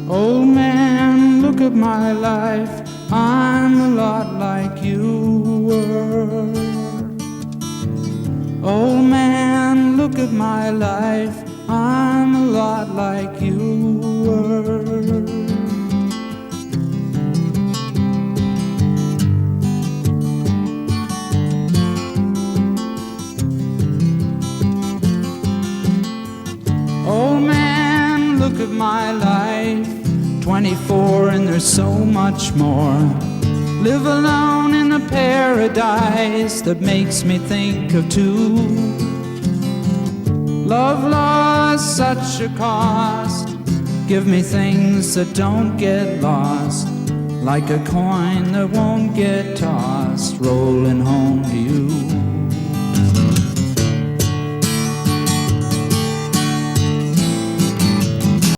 Old man, look at my life, I'm a lot like you were. Old man, look at my life, I'm a lot like you were. Old man, look at my life, 24 and there's so much more. Live alone in a paradise that makes me think of two. Love lost such a cost, give me things that don't get lost, like a coin that won't get tossed, rolling home to you.